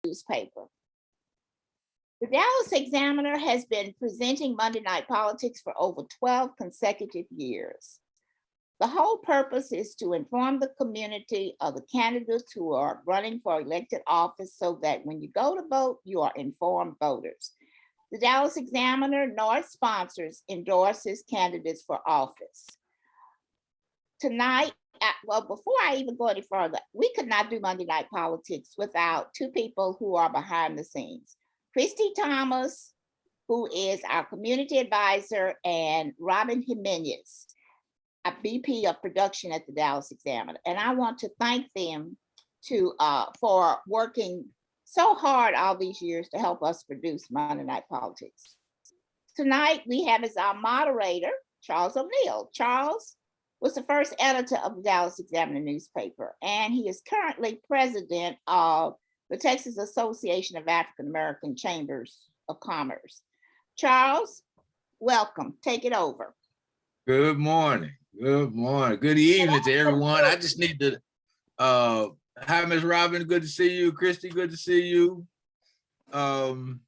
newspaper. The Dallas Examiner has been presenting Monday Night Politics for over 12 consecutive years. The whole purpose is to inform the community of the candidates who are running for elected office so that when you go to vote, you are informed voters. The Dallas Examiner nor its sponsors endorses candidates for office. Tonight, well, before I even go any further, we could not do Monday Night Politics without two people who are behind the scenes. Trustee Thomas, who is our community advisor, and Robin Jimenez, a VP of production at the Dallas Examiner. And I want to thank them for working so hard all these years to help us produce Monday Night Politics. Tonight, we have as our moderator, Charles O'Neill. Charles was the first editor of the Dallas Examiner newspaper, and he is currently president of the Texas Association of African American Chambers of Commerce. Charles, welcome. Take it over. Good morning. Good morning. Good evening to everyone. I just need to, hi, Ms. Robin. Good to see you. Christy, good to see you. And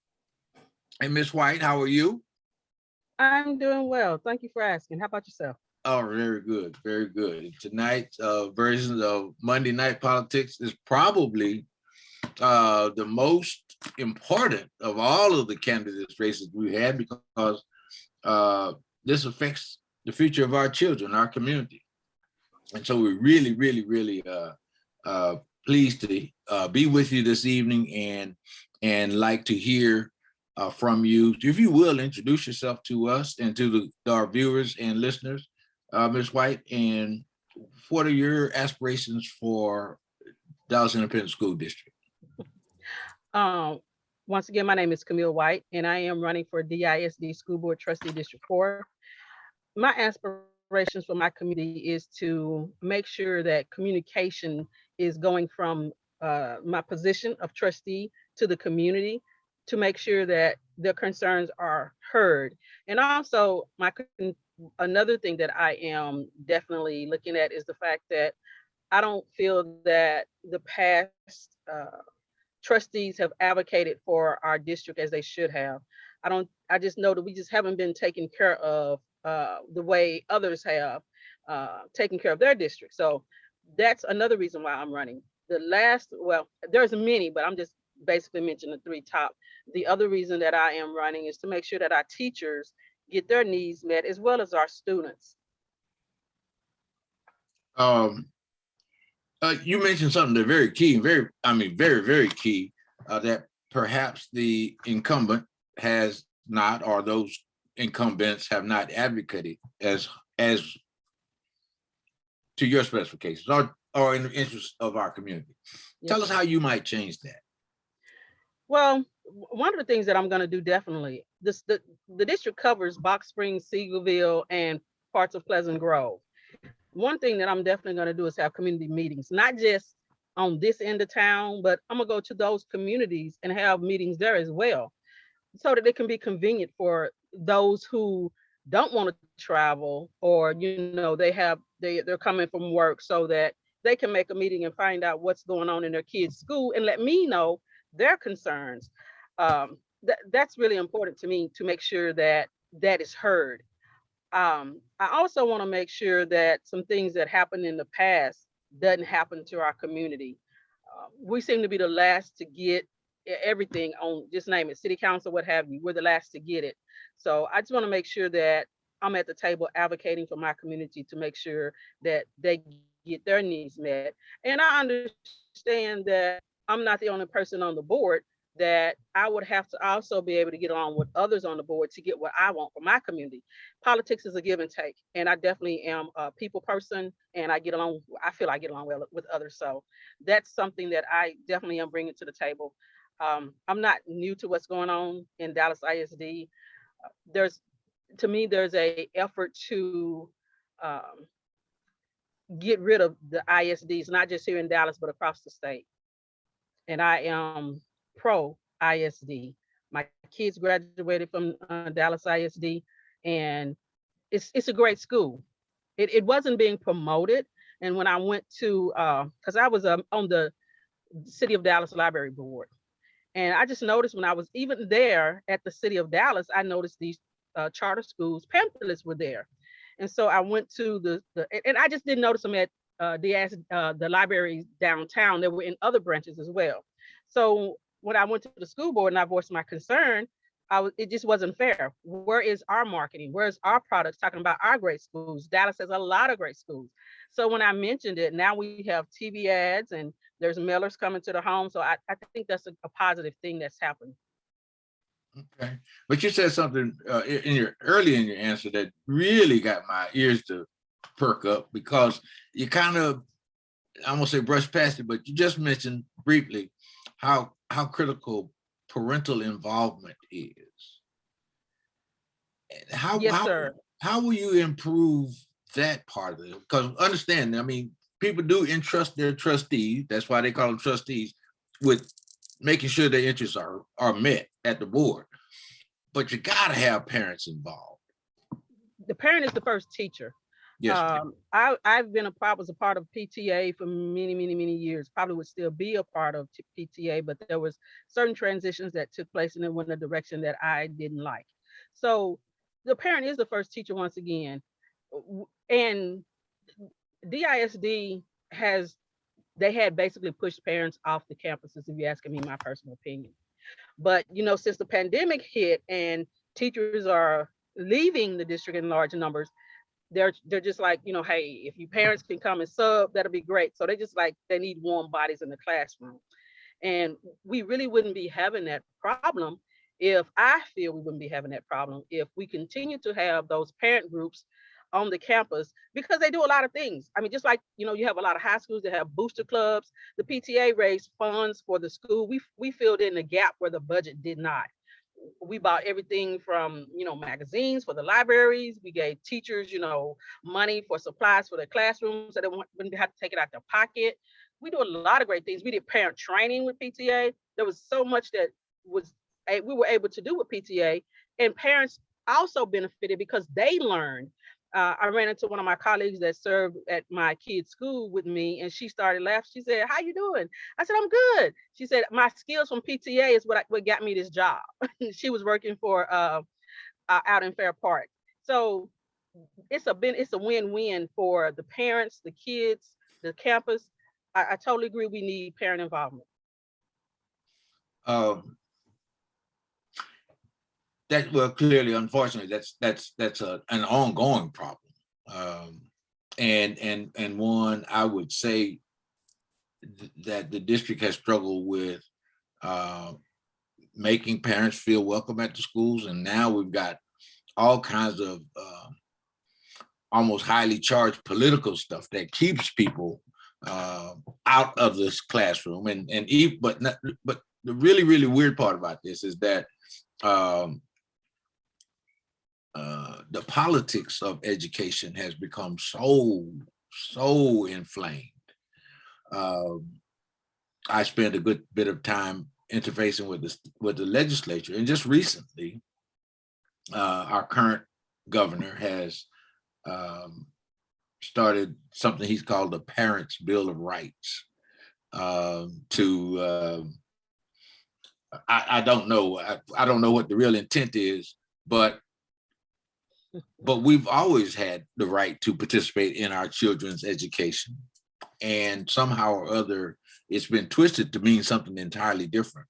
Ms. White, how are you? I'm doing well. Thank you for asking. How about yourself? Oh, very good. Very good. Tonight's version of Monday Night Politics is probably the most important of all of the candidates races we had, because this affects the future of our children, our community. And so we're really, really, really pleased to be with you this evening and like to hear from you. If you will, introduce yourself to us and to our viewers and listeners, Ms. White, and what are your aspirations for Dallas Independent School District? Once again, my name is Camille White, and I am running for DISD School Board Trustee District 4. My aspirations for my community is to make sure that communication is going from my position of trustee to the community, to make sure that their concerns are heard. And also, another thing that I am definitely looking at is the fact that I don't feel that the past trustees have advocated for our district as they should have. I just know that we just haven't been taken care of the way others have taken care of their district. So that's another reason why I'm running. Well, there's many, but I'm just basically mentioning the three top. The other reason that I am running is to make sure that our teachers get their needs met, as well as our students. You mentioned something that's very key, very, very key, that perhaps the incumbent has not, or those incumbents have not advocated as to your specifications or in the interest of our community. Yes. Tell us how you might change that. Well, one of the things that I'm going to do definitely, the district covers Box Springs, Seagoville, and parts of Pleasant Grove. One thing that I'm definitely going to do is have community meetings, not just on this end of town, but I'm going to go to those communities and have meetings there as well, so that it can be convenient for those who don't want to travel, or they're coming from work, so that they can make a meeting and find out what's going on in their kids' school and let me know their concerns. That's really important to me, to make sure that that is heard. I also want to make sure that some things that happened in the past doesn't happen to our community. We seem to be the last to get everything on, just name it, city council, what have you. We're the last to get it. So I just want to make sure that I'm at the table advocating for my community to make sure that they get their needs met. And I understand that I'm not the only person on the board, that I would have to also be able to get along with others on the board to get what I want for my community. Politics is a give and take, and I definitely am a people person, and I feel I get along well with others. So that's something that I definitely am bringing to the table. I'm not new to what's going on in Dallas ISD. There's a effort to get rid of the ISDs, not just here in Dallas, but across the state. And I am pro ISD. My kids graduated from Dallas ISD, and it's a great school. It wasn't being promoted. And when I went to, because I was on the City of Dallas Library Board, And I just noticed when I was even there at the city of Dallas, I noticed these charter schools pamphlets were there. And so I went to and I just didn't notice them at the library downtown. They were in other branches as well. So when I went to the school board and I voiced my concern, it just wasn't fair. Where is our marketing? Where's our products talking about our great schools? Dallas has a lot of great schools. So when I mentioned it, now we have TV ads and there's mailers coming to the home. So I think that's a positive thing that's happened. Okay, but you said something early in your answer that really got my ears to perk up, because you kind of, I won't say brush past it, but you just mentioned briefly how critical parental involvement is. Yes, sir. How will you improve that part of it? Because understand, I mean, people do entrust their trustees, that's why they call them trustees, with making sure their interests are met at the board. But you gotta have parents involved. The parent is the first teacher. Yes. I've was a part of PTA for many years, probably would still be a part of PTA, but there was certain transitions that took place and it went in a direction that I didn't like. So the parent is the first teacher once again. And DISD had basically pushed parents off the campuses, if you're asking me my personal opinion. But since the pandemic hit and teachers are leaving the district in large numbers, they're just like, hey, if you parents can come and sub, that'll be great. So they need warm bodies in the classroom. And we really wouldn't be having that problem I feel we wouldn't be having that problem if we continue to have those parent groups on the campus, because they do a lot of things. I mean, just like, you have a lot of high schools that have booster clubs. The PTA raised funds for the school. We filled in the gap where the budget did not. We bought everything from, magazines for the libraries. We gave teachers, money for supplies for their classrooms so they wouldn't have to take it out their pocket. We do a lot of great things. We did parent training with PTA. There was so much that we were able to do with PTA, and parents also benefited because they learned. I ran into one of my colleagues that served at my kid's school with me, and she started laughing. She said, "How you doing?" I said, "I'm good." She said, "My skills from PTA is what got me this job." She was working for out in Fair Park. So it's a win-win for the parents, the kids, the campus. I totally agree. We need parent involvement. Clearly, unfortunately, that's an ongoing problem, and one I would say that the district has struggled with making parents feel welcome at the schools, and now we've got all kinds of almost highly charged political stuff that keeps people out of this classroom, but the really weird part about this is that the politics of education has become so inflamed. I spent a good bit of time interfacing with the legislature, and just recently, our current governor has started something he's called the Parents' Bill of Rights. I don't know. I don't know what the real intent is, but we've always had the right to participate in our children's education, and somehow or other it's been twisted to mean something entirely different.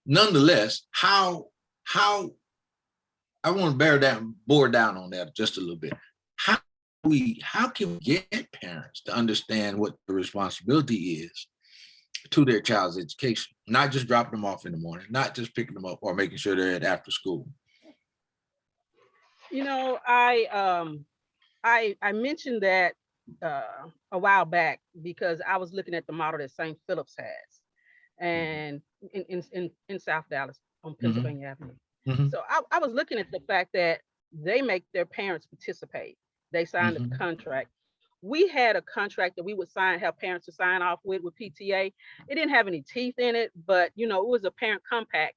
Nonetheless, how I want to bore down on that just a little bit. How can we get parents to understand what the responsibility is to their child's education, not just dropping them off in the morning, not just picking them up or making sure they're at after school? I mentioned that a while back because I was looking at the model that St. Philip's has, and in South Dallas on Pennsylvania Avenue. Mm-hmm. So I was looking at the fact that they make their parents participate. They signed a contract. We had a contract that we would have parents to sign off with PTA. It didn't have any teeth in it, but it was a parent compact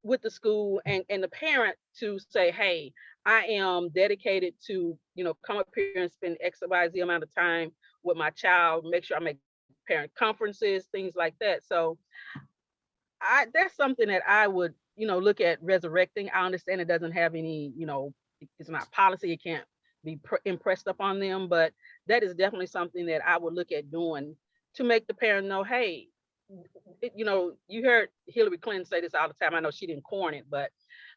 with the school and the parent to say, hey, I am dedicated to, come up here and spend XYZ amount of time with my child, make sure I make parent conferences, things like that. So that's something that I would, look at resurrecting. I understand it doesn't have any, it's not policy. It can't be impressed upon them, but that is definitely something that I would look at doing to make the parent know, hey, you heard Hillary Clinton say this all the time. I know she didn't coin it, but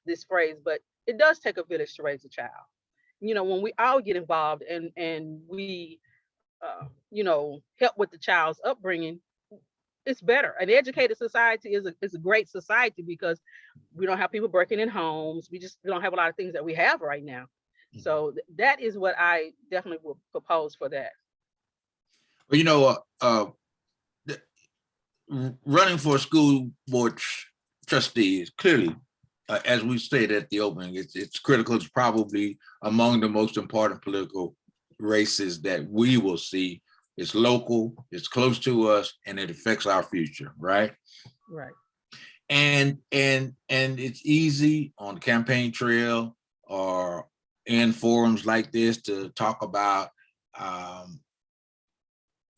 this phrase, but it does take a village to raise a child. When we all get involved and we, help with the child's upbringing, it's better. An educated society is a great society because we don't have people breaking in homes. We don't have a lot of things that we have right now. So that is what I definitely will propose for that. Well, running for a school board trustee is clearly, as we stated at the opening, it's critical. It's probably among the most important political races that we will see. It's local, it's close to us, and it affects our future, right? Right. And it's easy on the campaign trail or in forums like this to talk about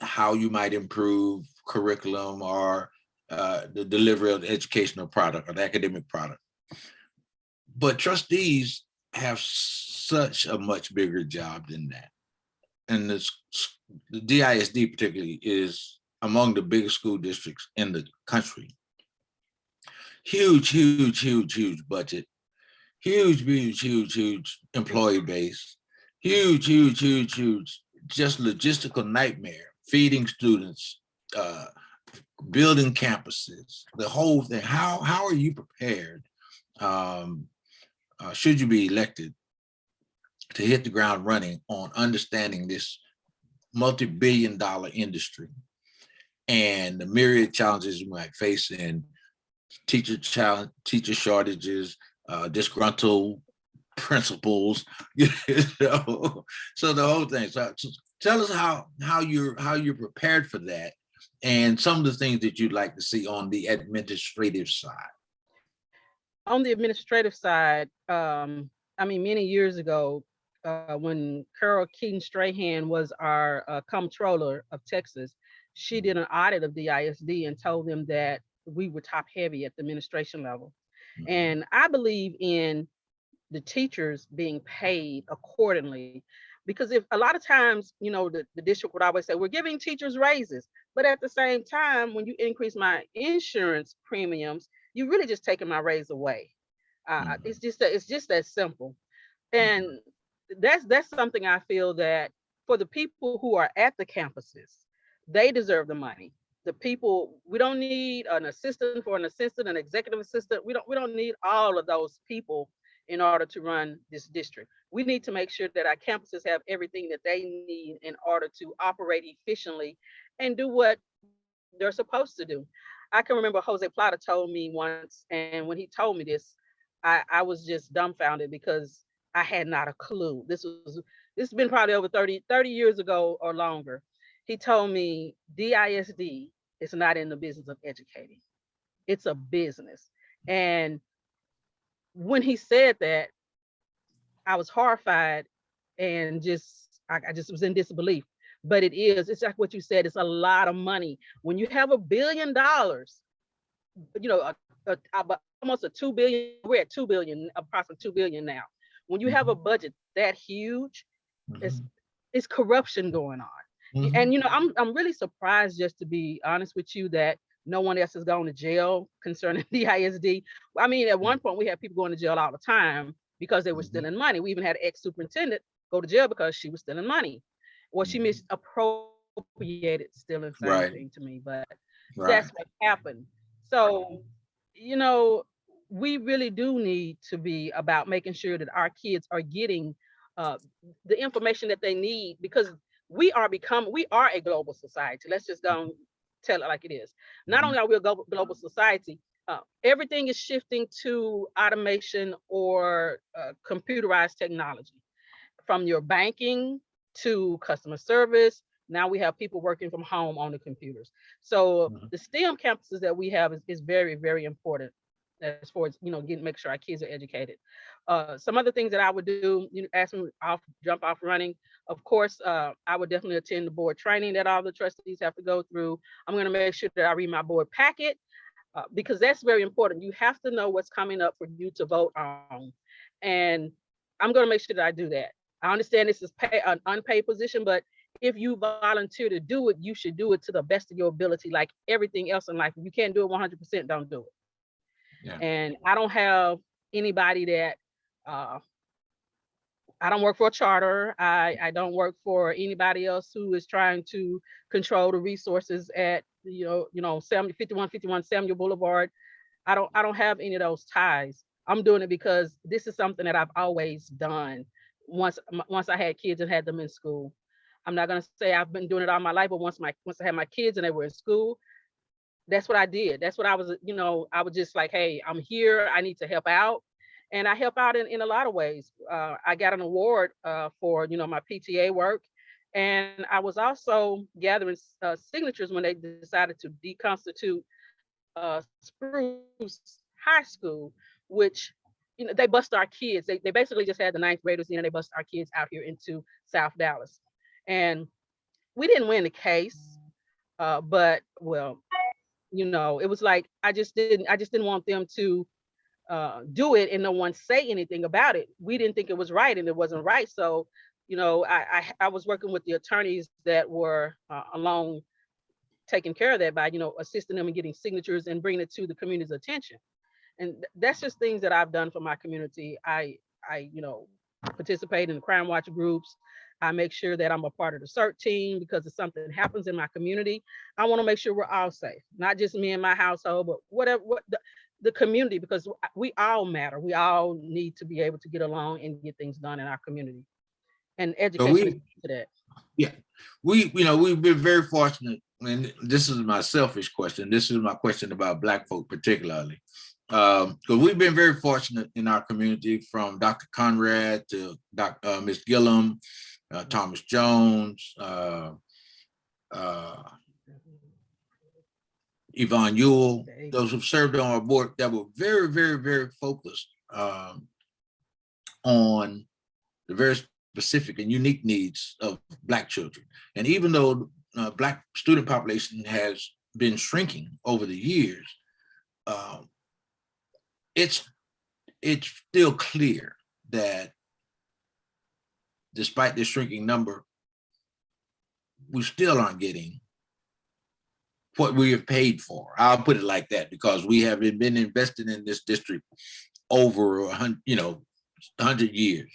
how you might improve curriculum or the delivery of the educational product or the academic product. But trustees have such a much bigger job than that. And the DISD particularly is among the biggest school districts in the country. Huge budget, huge employee base, huge, just logistical nightmare, feeding students, building campuses, the whole thing. How are you prepared, should you be elected, to hit the ground running on understanding this multi-billion-dollar industry and the myriad challenges you might face in teacher shortages, disgruntled principals, so the whole thing. So tell us how you're prepared for that and some of the things that you'd like to see on the administrative side. On the administrative side, many years ago, when Carol Keaton Strahan was our comptroller of Texas, she did an audit of the ISD and told them that we were top heavy at the administration level. And I believe in the teachers being paid accordingly, because if a lot of times, the district would always say, we're giving teachers raises, but at the same time, when you increase my insurance premiums, you really just taking my raise away. It's just that simple. And that's something I feel that for the people who are at the campuses, they deserve the money. The people, we don't need an assistant for an assistant, an executive assistant. We don't need all of those people in order to run this district. We need to make sure that our campuses have everything that they need in order to operate efficiently and do what they're supposed to do. I can remember Jose Plata told me once, and when he told me this, I was just dumbfounded because I had not a clue. This has been probably over 30 years ago or longer. He told me DISD is not in the business of educating. It's a business. And when he said that, I was horrified and I just was in disbelief. But it's like what you said, it's a lot of money. When you have $1 billion, almost a 2 billion, we're at 2 billion, approximately 2 billion now. When you have a budget that huge, it's corruption going on. And I'm really surprised, just to be honest with you, that no one else has gone to jail concerning the ISD. I mean, at one point we had people going to jail all the time because they were stealing money. We even had an ex-superintendent go to jail because she was stealing money. Well, she misappropriated stealing something to me, but that's what happened. So, we really do need to be about making sure that our kids are getting the information that they need, because we are a global society. Let's just go and tell it like it is. Not only are we a global society, everything is shifting to automation or computerized technology, from your banking to customer service. Now we have people working from home on the computers. So the STEM campuses that we have is very, very important as far as, make sure our kids are educated. Some other things that I would do, ask me jump off running. Of course, I would definitely attend the board training that all the trustees have to go through. I'm going to make sure that I read my board packet. because that's very important. You have to know what's coming up for you to vote on. And I'm going to make sure that I do that. I understand this is an unpaid position, but if you volunteer to do it, you should do it to the best of your ability, like everything else in life. If you can't do it 100%, don't do it. Yeah. And I don't have anybody that, I don't work for a charter. I don't work for anybody else who is trying to control the resources at, 5151 Samuel Boulevard. I don't have any of those ties. I'm doing it because this is something that I've always done once I had kids and had them in school. I'm not gonna say I've been doing it all my life, but once I had my kids and they were in school, that's what I did. That's what I was, I was just like, hey, I'm here. I need to help out. And I help out in a lot of ways. I got an award for, my PTA work. And I was also gathering signatures when they decided to deconstitute Spruce High School, which, they bust our kids. They basically just had the ninth graders in and they bust our kids out here into South Dallas. And we didn't win the case, but well, it was like I just didn't want them to do it and no one say anything about it. We didn't think it was right and it wasn't right. So, I was working with the attorneys that were along taking care of that by, assisting them in getting signatures and bringing it to the community's attention. And that's just things that I've done for my community. I participate in the crime watch groups. I make sure that I'm a part of the CERT team because if something happens in my community, I want to make sure we're all safe, not just me and my household, but what the community, because we all matter. We all need to be able to get along and get things done in our community. And education is to that. Yeah, we've been very fortunate, and this is my selfish question. This is my question about Black folk particularly. Because we've been very fortunate in our community, from Dr. Conrad to Ms. Gillum, Thomas Jones, Yvonne Ewell, those who've served on our board that were very, very, very focused on the very specific and unique needs of Black children. And even though Black student population has been shrinking over the years, it's still clear that despite this shrinking number, we still aren't getting what we have paid for. I'll put it like that, because we have been invested in this district over 100 years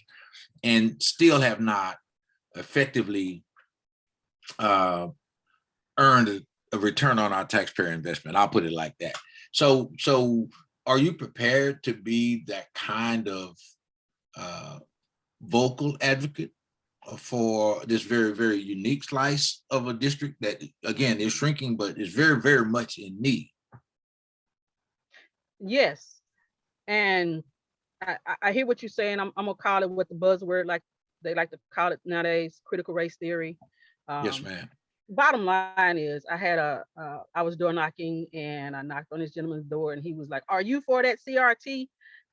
and still have not effectively earned a return on our taxpayer investment. I'll put it like that. So are you prepared to be that kind of vocal advocate for this very, very unique slice of a district that, again, is shrinking, but is very, very much in need? Yes. And I hear what you're saying. I'm gonna call it what the buzzword, like they like to call it nowadays, critical race theory. Yes, ma'am. Bottom line is, I was door knocking and I knocked on this gentleman's door and he was like, "Are you for that CRT?"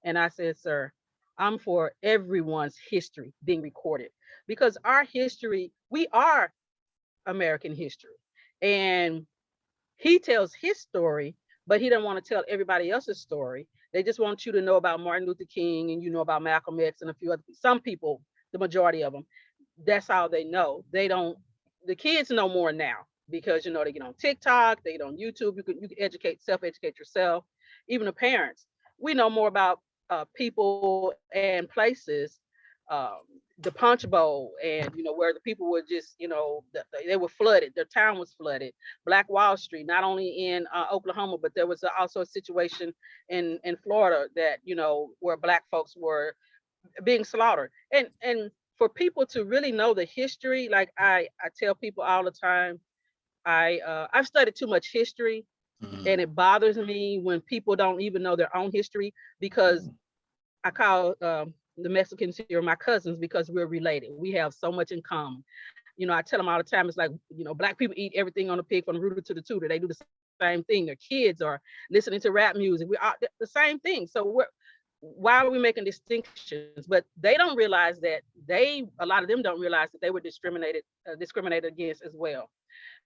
And I said, "Sir, I'm for everyone's history being recorded, because our history, we are American history." And he tells his story, but he doesn't want to tell everybody else's story. They just want you to know about Martin Luther King and about Malcolm X and a few other, some people, the majority of them, that's all they know. They don't, the kids know more now because, they get on TikTok, they get on YouTube, you can self-educate yourself. Even the parents, we know more about people and places, the Punch Bowl, and where the people were just, they were flooded, their town was flooded. Black Wall Street, not only in Oklahoma, but there was also a situation in Florida that, where Black folks were being slaughtered. And for people to really know the history, like I tell people all the time, I've studied too much history. Mm-hmm. And it bothers me when people don't even know their own history, because I call the Mexicans here my cousins because we're related. We have so much in common. I tell them all the time, it's like, Black people eat everything on the pig from the rooter to the tutor. They do the same thing. Their kids are listening to rap music. We are the same thing. So why are we making distinctions? But they don't realize that a lot of them don't realize that they were discriminated against as well.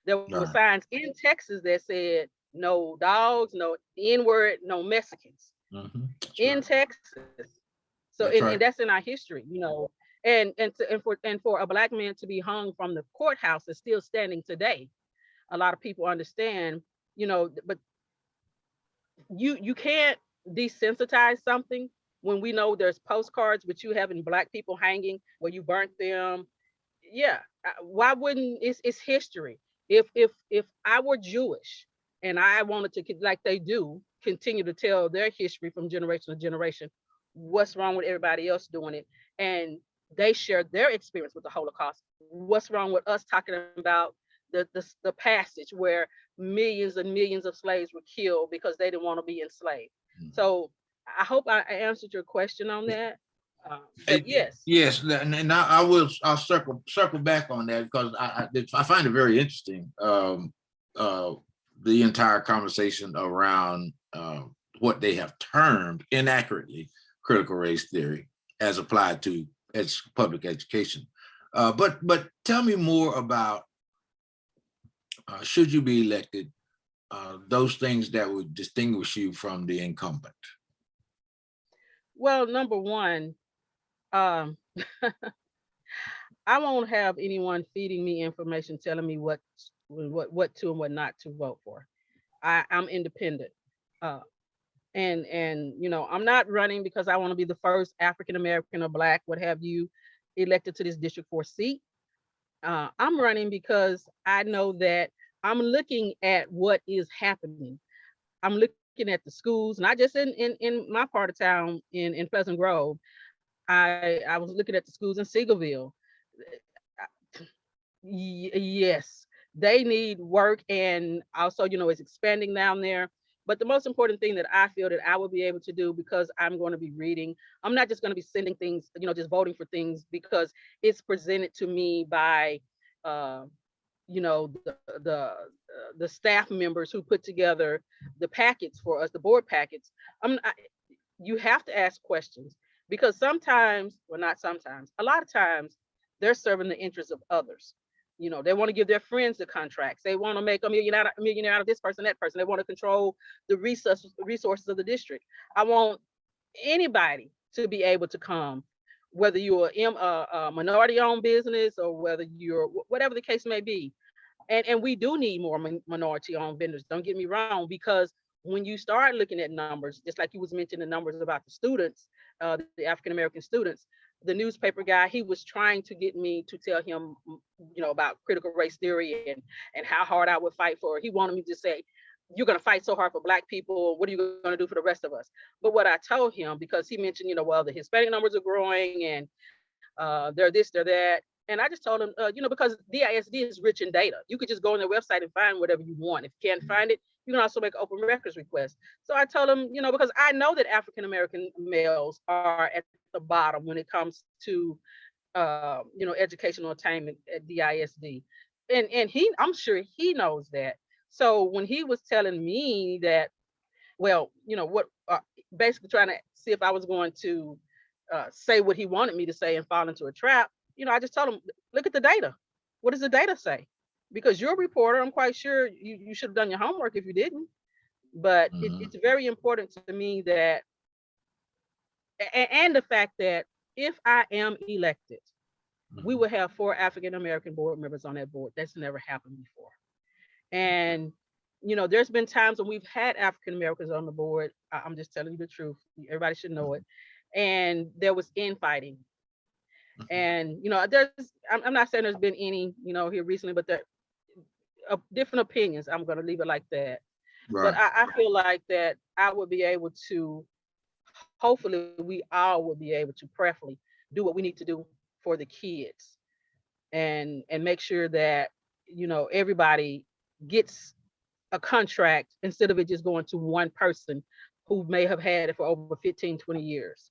There were signs in Texas that said no dogs, no N-word, no Mexicans Mhm. That's in right. Texas. So That's and right. that's in our history, you know. And for a black man to be hung from the courthouse is still standing today. A lot of people understand, you know, but you can't desensitize something when we know there's postcards with you having black people hanging where you burnt them. Yeah, why wouldn't it's history. If I were Jewish and I wanted to like they do continue to tell their history from generation to generation, what's wrong with everybody else doing it? And they shared their experience with the Holocaust. What's wrong with us talking about the passage where millions and millions of slaves were killed because they didn't want to be enslaved? Mhm. So I hope I answered your question on that. But yes. Yes, and I'll circle back on that because I find it very interesting. The entire conversation around what they have termed inaccurately critical race theory as applied to public education. But tell me more about should you be elected, those things that would distinguish you from the incumbent. Well, number one, um, I won't have anyone feeding me information telling me what to and what not to vote for. I'm independent. Uh, and you know, I'm not running because I want to be the first African American or black, what have you, elected to this District 4 seat. I'm running because I know that I'm looking at what is happening. I'm looking at the schools, not just in my part of town in Pleasant Grove. I was looking at the schools in Seagoville. Yes, they need work, and also, you know, it's expanding down there. But the most important thing that I feel that I will be able to do, because I'm going to be reading, I'm not just going to be sending things, you know, just voting for things because it's presented to me by, uh, you know, the staff members who put together the packets for us, the board packets. You have to ask questions because sometimes, well, not sometimes, a lot of times, they're serving the interests of others. You know, they want to give their friends the contracts. They want to make a millionaire out of this person, that person. They want to control the resources of the district. I want anybody to be able to come, whether you're a minority-owned business or whether you're whatever the case may be. And we do need more minority-owned vendors. Don't get me wrong, because when you start looking at numbers, just like you was mentioning the numbers about the students, the African American students, the newspaper guy, he was trying to get me to tell him, you know, about critical race theory and how hard I would fight for it. He wanted me to say, "You're going to fight so hard for Black people. What are you going to do for the rest of us?" But what I told him, because he mentioned, you know, well, the Hispanic numbers are growing and they're this, they're that. And I just told him, you know, because DISD is rich in data. You could just go on their website and find whatever you want. If you can't find it, you can also make open records requests. So I told him, you know, because I know that African American males are at the bottom when it comes to, you know, educational attainment at DISD. And I'm sure he knows that. So when he was telling me that, well, you know, what basically trying to see if I was going to say what he wanted me to say and fall into a trap, you know, I just told him, look at the data. What does the data say? Because you're a reporter, I'm quite sure you should have done your homework if you didn't. But it's very important to me that, and the fact that if I am elected, we will have 4 African American board members on that board. That's never happened before. And you know, there's been times when we've had African Americans on the board. I'm just telling you the truth. Everybody should know it. And there was infighting. And you know, I'm not saying there's been any, you know, here recently, but there different opinions. I'm going to leave it like that. Right. But I feel like that I would be able to, hopefully we all will be able to prayerfully do what we need to do for the kids and make sure that, you know, everybody gets a contract instead of it just going to one person who may have had it for over 15, 20 years.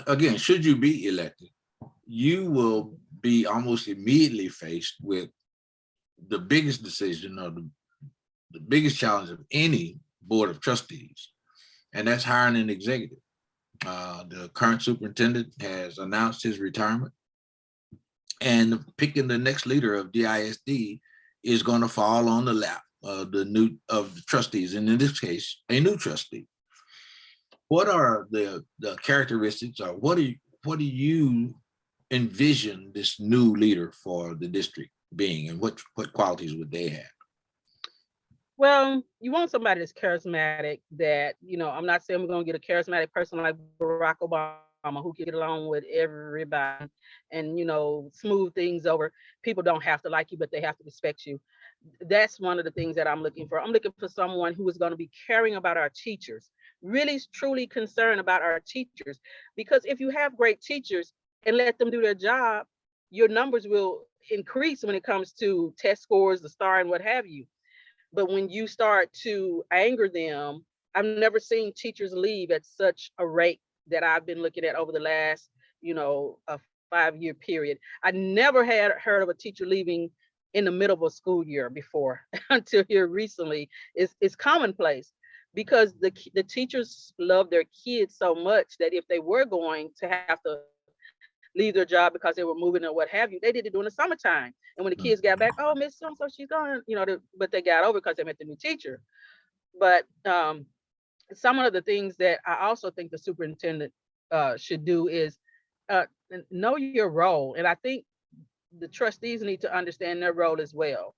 Again, should you be elected, you will be almost immediately faced with the biggest decision or the biggest challenge of any board of trustees, and that's hiring an executive. The current superintendent has announced his retirement, and picking the next leader of DISD is going to fall on the lap of the trustees, and in this case, a new trustee. What are the characteristics, or what do you envision this new leader for the district being, and what qualities would they have? Well, you want somebody that's charismatic, that, I'm not saying we're going to get a charismatic person like Barack Obama who can get along with everybody and, smooth things over. People don't have to like you, but they have to respect you. That's one of the things that I'm looking for. I'm looking for someone who is going to be caring about our teachers, really truly concerned about our teachers. Because if you have great teachers and let them do their job, your numbers will increase when it comes to test scores, the star, and what have you. But when you start to anger them, I've never seen teachers leave at such a rate that I've been looking at over the last, a 5-year period. I never had heard of a teacher leaving in the middle of a school year before until here recently. It's commonplace, because the teachers love their kids so much that if they were going to have to leave their job because they were moving or what have you, they did it during the summertime. And when the kids got back, oh, Miss so-and-so, she's gone, but they got over because they met the new teacher. But some of the things that I also think the superintendent should do is know your role. And I think the trustees need to understand their role as well.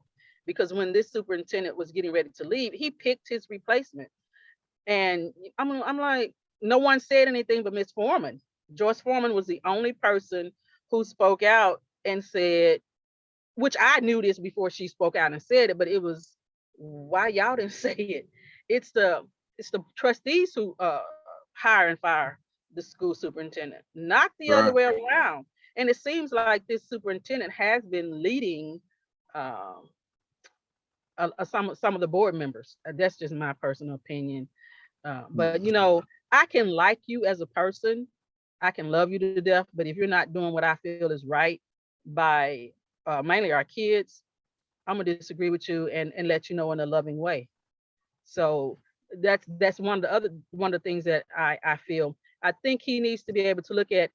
Because when this superintendent was getting ready to leave, he picked his replacement. And I'm like, no one said anything but Miss Foreman. Joyce Foreman was the only person who spoke out and said, which I knew this before she spoke out and said it, but it was, why y'all didn't say it? It's the trustees who hire and fire the school superintendent, not the other way around. And it seems like this superintendent has been leading some of the board members. That's just my personal opinion. But I can like you as a person. I can love you to death, but if you're not doing what I feel is right by mainly our kids, I'm gonna disagree with you and let you know in a loving way. So that's one of the things that I feel. I think he needs to be able to look at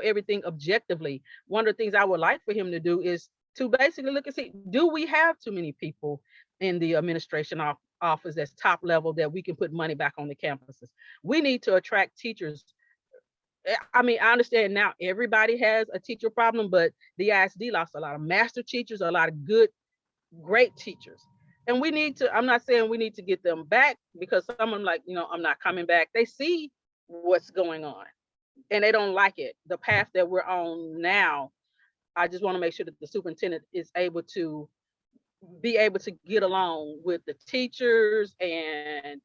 everything objectively. One of the things I would like for him to do is to basically look and see, do we have too many people in the administration office that's top level that we can put money back on the campuses? We need to attract teachers. I mean, I understand now everybody has a teacher problem, but the ISD lost a lot of master teachers, a lot of good, great teachers. And we need to, I'm not saying we need to get them back, because some of them like, I'm not coming back. They see what's going on and they don't like it. The path that we're on now, I just want to make sure that the superintendent is able to get along with the teachers and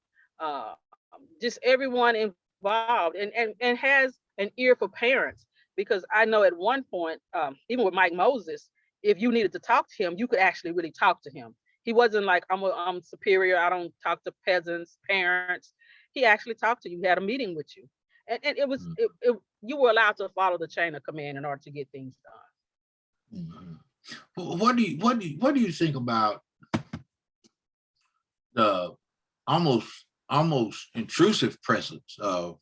just everyone involved, and has an ear for parents. Because I know at one point, even with Mike Moses, if you needed to talk to him, you could actually really talk to him. He wasn't like, I'm superior, I don't talk to peasants, parents. He actually talked to you, he had a meeting with you. And it was, you were allowed to follow the chain of command in order to get things done. Mm-hmm. What do you think about the almost intrusive presence of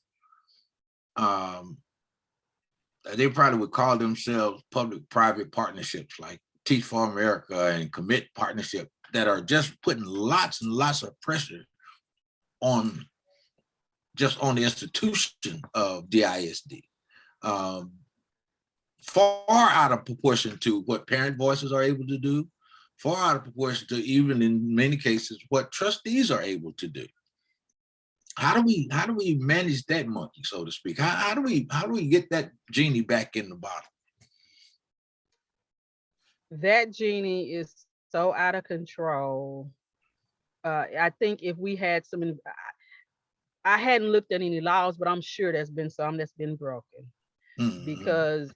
they probably would call themselves public-private partnerships like Teach for America and Commit Partnership, that are just putting lots and lots of pressure on the institution of the ISD, far out of proportion to what parent voices are able to do, far out of proportion to, even in many cases, what trustees are able to do. How do we manage that monkey, so to speak? How do we get that genie back in the bottle? That genie is so out of control. I think if we had I hadn't looked at any laws, but I'm sure there's been some that's been broken. Mm-hmm. Because,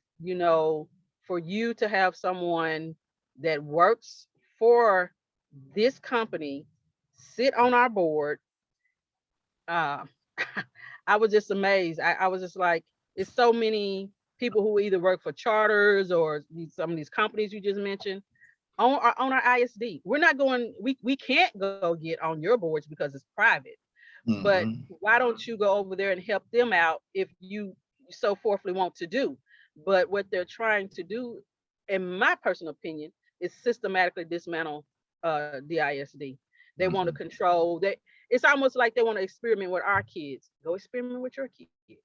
for you to have someone that works for this company sit on our board, I was just amazed. I was just like, it's so many people who either work for charters or some of these companies you just mentioned on our ISD. We're not going, we can't go get on your boards because it's private. Mm-hmm. But why don't you go over there and help them out if you so forthly want to do? But what they're trying to do, in my personal opinion, is systematically dismantle the ISD. They want to control that. It's almost like they want to experiment with our kids. Go experiment with your kids.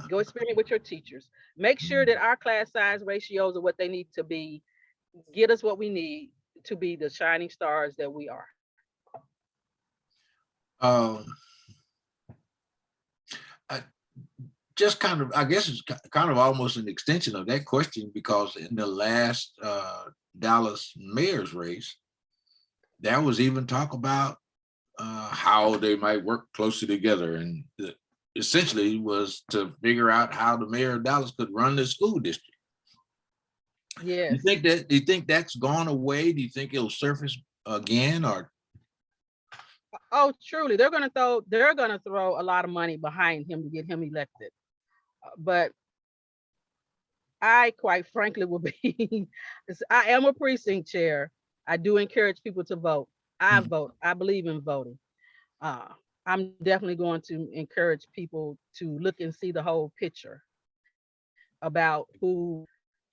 Go experiment with your teachers. Make sure that our class size ratios are what they need to be. Get us what we need to be the shining stars that we are. Just kind of, I guess it's kind of almost an extension of that question, because in the last Dallas mayor's race, there was even talk about how they might work closer together, and essentially was to figure out how the mayor of Dallas could run the school district. Yes. Do you think that's gone away? Do you think it'll surface again, or? Oh, truly, they're gonna throw a lot of money behind him to get him elected. But I, quite frankly, will be. I am a precinct chair. I do encourage people to vote. I vote. I believe in voting. I'm definitely going to encourage people to look and see the whole picture about who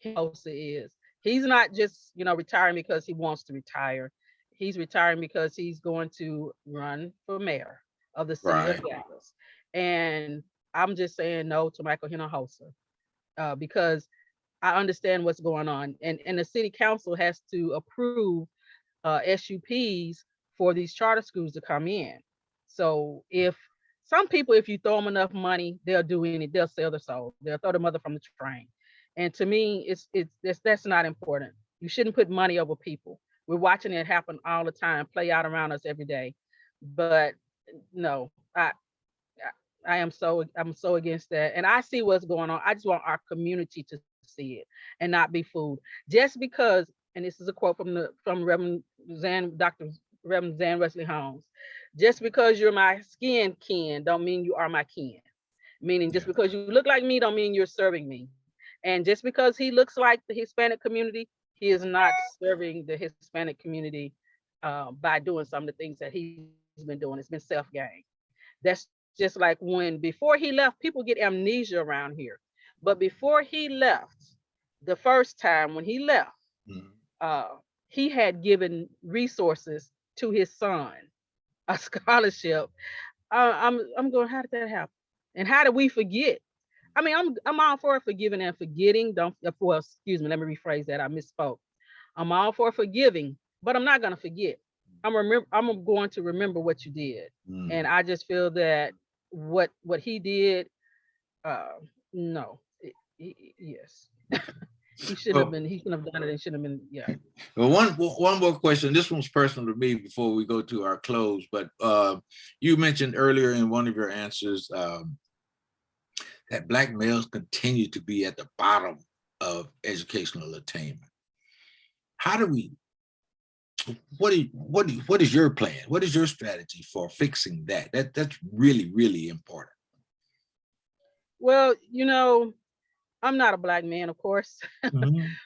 Hosa is. He's not just, retiring because he wants to retire. He's retiring because he's going to run for mayor of the city of Dallas. And I'm just saying no to Michael Hinojosa because I understand what's going on. And the city council has to approve SUPs for these charter schools to come in. So if some people, if you throw them enough money, they'll do anything. They'll sell their soul. They'll throw the mother from the train. And to me, that's not important. You shouldn't put money over people. We're watching it happen all the time, play out around us every day. But no, I'm so against that. And I see what's going on. I just want our community to see it and not be fooled. Just because, and this is a quote from Reverend Dr. Reverend Zan Wesley Holmes. Just because you're my skin kin don't mean you are my kin. Meaning just because you look like me don't mean you're serving me. And just because he looks like the Hispanic community, he is not serving the Hispanic community by doing some of the things that he's been doing. It's been self-gain. That's just like before he left, people get amnesia around here. But before he left, the first time when he left, he had given resources to his son, a scholarship. I'm going, how did that happen? And how did we forget? I mean, I'm all for forgiving and forgetting. Excuse me, let me rephrase that. I misspoke. I'm all for forgiving, but I'm not going to forget. I'm going to remember what you did. And I just feel that what he did, no, yes. He shouldn't have done it and shouldn't have been, yeah. Well, one more question. This one's personal to me before we go to our close, but you mentioned earlier in one of your answers that Black males continue to be at the bottom of educational attainment. What is your plan? What is your strategy for fixing that? That's really, really important. Well, I'm not a Black man, of course,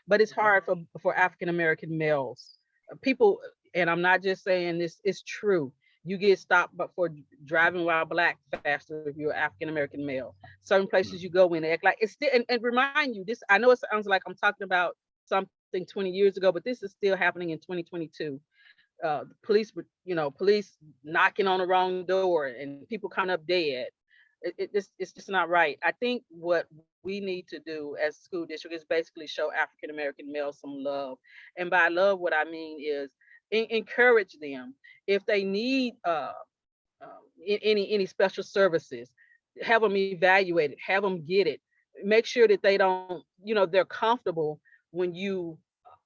but it's hard for African-American males. People, and I'm not just saying this, it's true. You get stopped for driving while Black faster if you're African-American male. Certain places you go in, they act like it's still, and remind you, this, I know it sounds like I'm talking about something 20 years ago, but this is still happening in 2022. Police knocking on the wrong door and people coming up dead. It's just not right. I think what we need to do as a school district is basically show African-American males some love. And by love, what I mean is encourage them. If they need any special services, have them evaluated, have them get it. Make sure that they don't, they're comfortable when you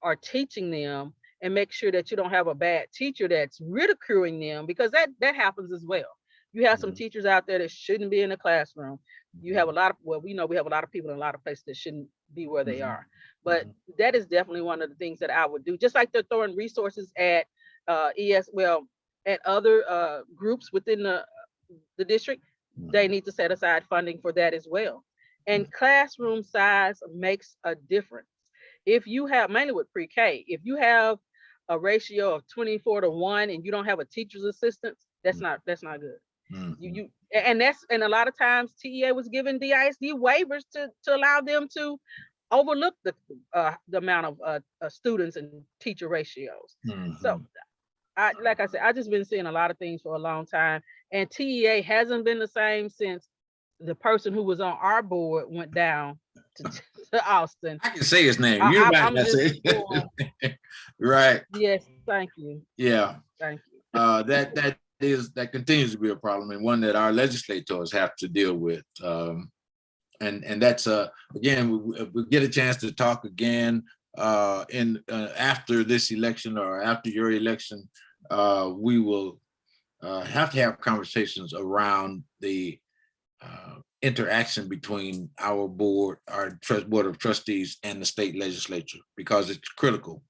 are teaching them, and make sure that you don't have a bad teacher that's ridiculing them, because that happens as well. You have some teachers out there that shouldn't be in the classroom. You have we have a lot of people in a lot of places that shouldn't be where they are. But that is definitely one of the things that I would do. Just like they're throwing resources at at other groups within the district, they need to set aside funding for that as well. And classroom size makes a difference. If you have, mainly with pre-K, if you have a ratio of 24-1 and you don't have a teacher's assistant, that's not good. And a lot of times TEA was giving DISD waivers to allow them to overlook the amount of students and teacher ratios. So like I said, I just been seeing a lot of things for a long time, and TEA hasn't been the same since the person who was on our board went down to, to Austin. I can say his name. You might I'm not just say. Right. yes, thank you, Yeah. thank you. That continues to be a problem, and one that our legislators have to deal with. And that's again, we get a chance to talk again after this election or after your election. We will have to have conversations around the interaction between our board, board of trustees, and the state legislature, because it's critical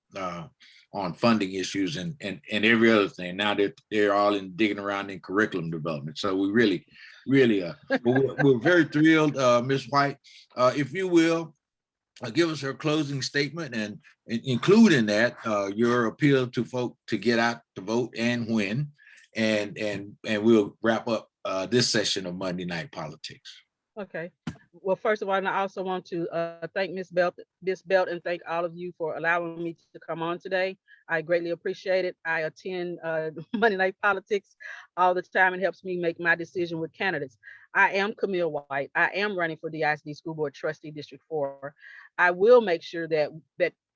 on funding issues and every other thing. Now they're all digging around in curriculum development. So we really we're very thrilled. Ms. White, if you will give us her closing statement, and include in that your appeal to folk to get out to vote and win, and we'll wrap up this session of Monday Night Politics. Okay. Well, first of all, and I also want to thank Ms. Belt, and thank all of you for allowing me to come on today. I greatly appreciate it. I attend Monday Night Politics all the time. It helps me make my decision with candidates. I am Camille White. I am running for the ISD School Board Trustee District 4. I will make sure that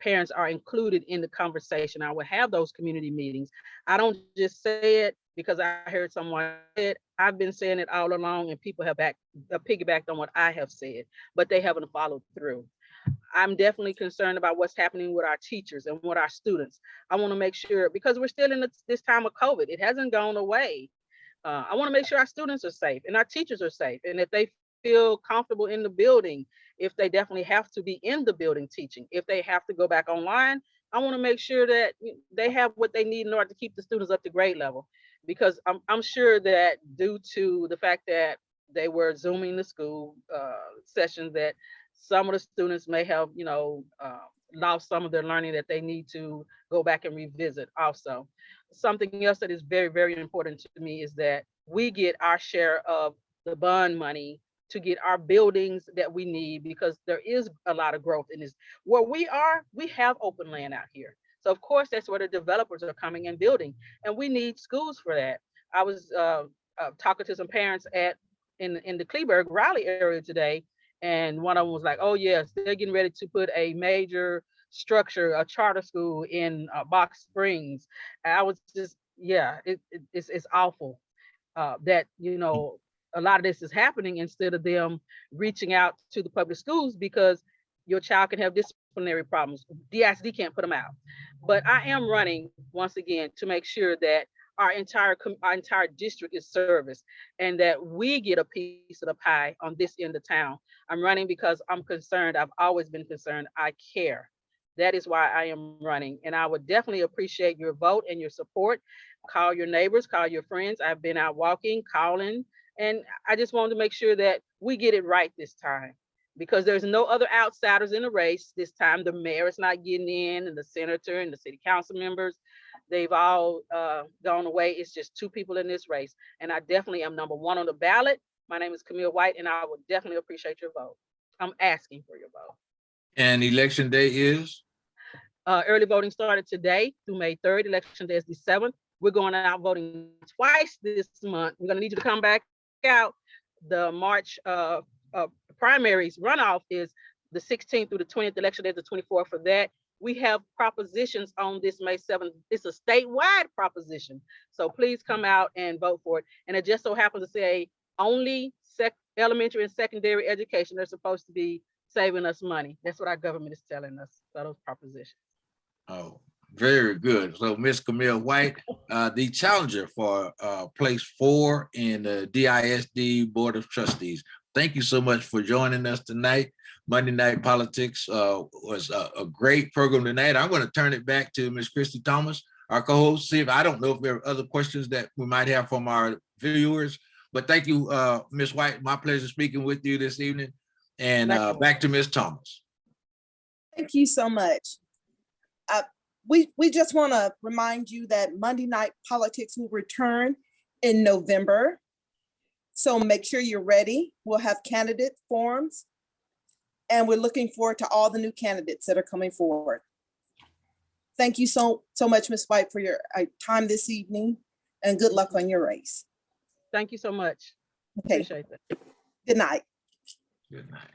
parents are included in the conversation. I will have those community meetings. I don't just say it because I heard someone say it. I've been saying it all along, and people have piggybacked on what I have said, but they haven't followed through. I'm definitely concerned about what's happening with our teachers and with our students. I want to make sure, because we're still in this time of COVID, it hasn't gone away. I want to make sure our students are safe and our teachers are safe, and if they feel comfortable in the building, if they definitely have to be in the building teaching, if they have to go back online, I want to make sure that they have what they need in order to keep the students up to grade level. Because I'm sure that due to the fact that they were Zooming the school sessions, that some of the students may have, lost some of their learning that they need to go back and revisit also. Something else that is very, very important to me is that we get our share of the bond money to get our buildings that we need, because there is a lot of growth in this. Where we are, we have open land out here. So of course, that's where the developers are coming and building, and we need schools for that. I was talking to some parents in the Kleberg Raleigh area today, and one of them was like, "Oh yes, they're getting ready to put a major structure, a charter school in Box Springs." And I was just, yeah, it's awful that a lot of this is happening instead of them reaching out to the public schools, because your child can have disciplinary problems. DISD can't put them out. But I am running once again to make sure that our entire district is serviced, and that we get a piece of the pie on this end of town. I'm running because I'm concerned. I've always been concerned. I care. That is why I am running. And I would definitely appreciate your vote and your support. Call your neighbors, call your friends. I've been out walking, calling, and I just wanted to make sure that we get it right this time, because there's no other outsiders in the race this time. The mayor is not getting in, and the senator and the city council members, they've all gone away. It's just two people in this race. And I definitely am number one on the ballot. My name is Camille White, and I would definitely appreciate your vote. I'm asking for your vote. And election day is? Early voting started today through May 3rd. Election day is the 7th. We're going out voting twice this month. We're going to need you to come back out. The March primaries runoff is the 16th through the 20th. Election day is the 24th. For that, we have propositions on this May 7th. It's a statewide proposition. So please come out and vote for it. And it just so happens to say only elementary and secondary education are supposed to be saving us money. That's what our government is telling us. So those propositions. Oh, very good. So Ms. Camille White, the challenger for place 4 in the DISD Board of Trustees. Thank you so much for joining us tonight. Monday Night Politics was a great program tonight. I'm going to turn it back to Ms. Christy Thomas, our co-host. See if I don't know if there are other questions that we might have from our viewers, but thank you, Ms. White. My pleasure speaking with you this evening. And back to Ms. Thomas. Thank you so much. We just want to remind you that Monday Night Politics will return in November. So make sure you're ready. We'll have candidate forums, and we're looking forward to all the new candidates that are coming forward. Thank you so much, Ms. White, for your time this evening, and good luck on your race. Thank you so much. Okay, Appreciate that. good night. Good night.